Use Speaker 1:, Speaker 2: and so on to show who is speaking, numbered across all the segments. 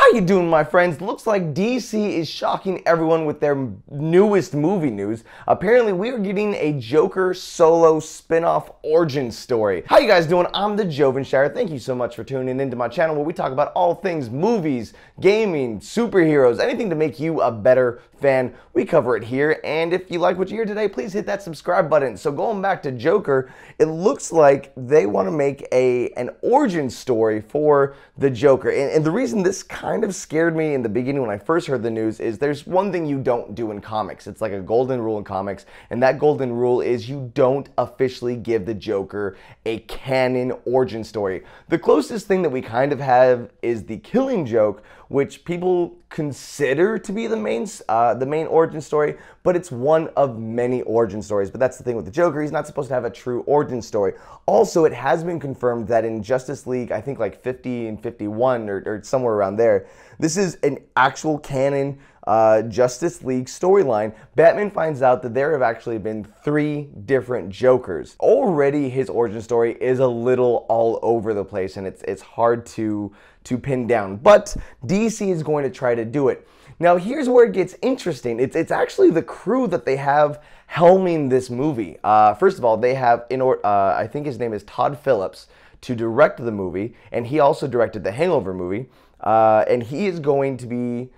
Speaker 1: How you doing, my friends? Looks like DC is shocking everyone with their newest movie news. Apparently, we are getting a Joker solo spin-off origin story. How you guys doing? I'm the Jovenshire. Thank you so much for tuning into my channel where we talk about all things movies, gaming, superheroes, anything to make you a better fan. We cover it here, and if you like what you hear today, please hit that subscribe button. So going back to Joker, it looks like they want to make an origin story for the Joker. And the reason this kind of scared me in the beginning when I first heard the news is there's one thing you don't do in comics. It's like a golden rule in comics, and that golden rule is you don't officially give the Joker a canon origin story. The closest thing that we kind of have is the Killing Joke, which people consider to be the main origin story, but it's one of many origin stories. But that's the thing with the Joker, he's not supposed to have a true origin story. Also, it has been confirmed that in Justice League, I think like 50 and 51 or somewhere around there, this is an actual canon Justice League storyline. Batman finds out that there have actually been 3 different Jokers. Already his origin story is a little all over the place, and it's hard to pin down, but DC is going to try to do it. Now here's where it gets interesting. It's actually the crew that they have helming this movie. First of all, they have I think his name is Todd Phillips to direct the movie, and he also directed the Hangover movie, and he is going to be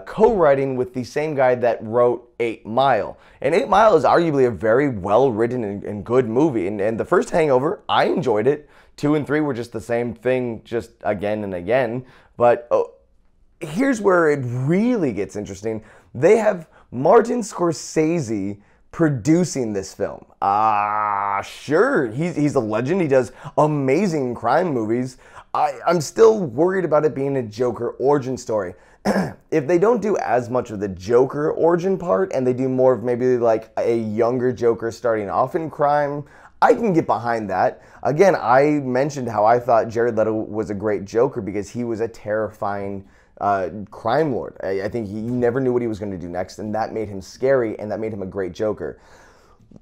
Speaker 1: co-writing with the same guy that wrote 8 Mile. And 8 Mile is arguably a very well-written and good movie. And the first Hangover, I enjoyed it. 2 and 3 were just the same thing, just again and again. But here's where it really gets interesting. They have Martin Scorsese producing this film. Sure, he's a legend. He does amazing crime movies. I'm still worried about it being a Joker origin story. If they don't do as much of the Joker origin part and they do more of maybe like a younger Joker starting off in crime, I can get behind that. Again, I mentioned how I thought Jared Leto was a great Joker because he was a terrifying crime lord. I think he never knew what he was going to do next, and that made him scary, and that made him a great Joker.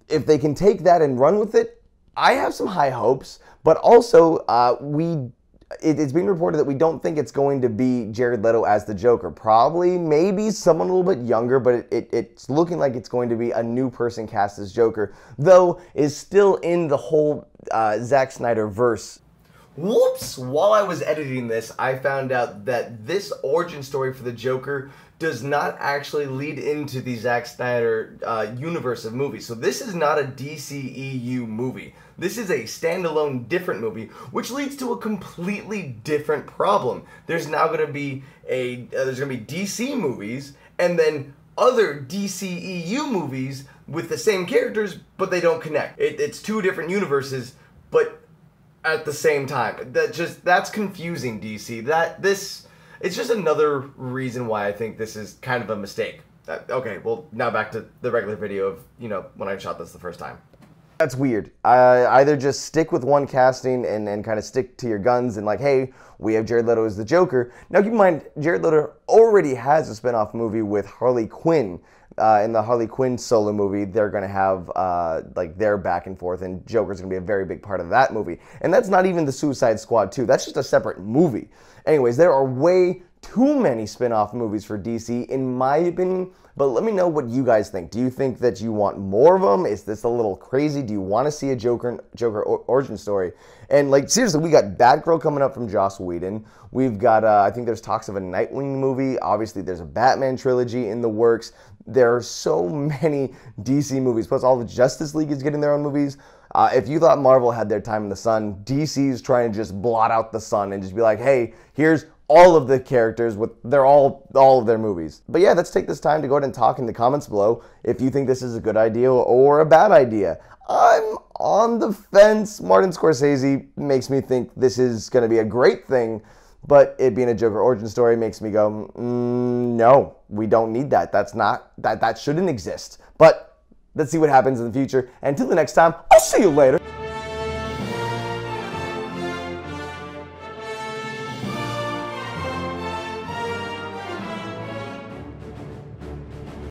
Speaker 1: If they can take that and run with it, I have some high hopes, but also it's being reported that we don't think it's going to be Jared Leto as the Joker. Probably, maybe someone a little bit younger, but it's looking like it's going to be a new person cast as Joker, though is still in the whole Zack Snyder verse. Whoops! While I was editing this, I found out that this origin story for the Joker does not actually lead into the Zack Snyder universe of movies. So this is not a DCEU movie. This is a standalone different movie, which leads to a completely different problem. There's now going to be DC movies and then other DCEU movies with the same characters, but they don't connect. It's 2 different universes, but at the same time. That's confusing, DC. It's just another reason why I think this is kind of a mistake. Okay, well, now back to the regular video of, when I shot this the first time. That's weird. Either just stick with one casting and kind of stick to your guns and like, hey, we have Jared Leto as the Joker. Now keep in mind, Jared Leto already has a spin-off movie with Harley Quinn. In the Harley Quinn solo movie, they're going to have like their back and forth, and Joker's going to be a very big part of that movie. And that's not even the Suicide Squad 2. That's just a separate movie. Anyways, there are way too many spin-off movies for DC, in my opinion. But let me know what you guys think. Do you think that you want more of them? Is this a little crazy? Do you want to see a Joker origin story? And like, seriously, we got Batgirl coming up from Joss Whedon. We've got, I think there's talks of a Nightwing movie. Obviously, there's a Batman trilogy in the works. There are so many DC movies. Plus, all the Justice League is getting their own movies. If you thought Marvel had their time in the sun, DC's trying to just blot out the sun and just be like, hey, here's all of the characters with all of their movies. But yeah, let's take this time to go ahead and talk in the comments below if you think this is a good idea or a bad idea. I'm on the fence. Martin Scorsese makes me think this is going to be a great thing, but it being a Joker origin story makes me go, no, we don't need that. That shouldn't exist. But let's see what happens in the future. Until the next time, I'll see you later.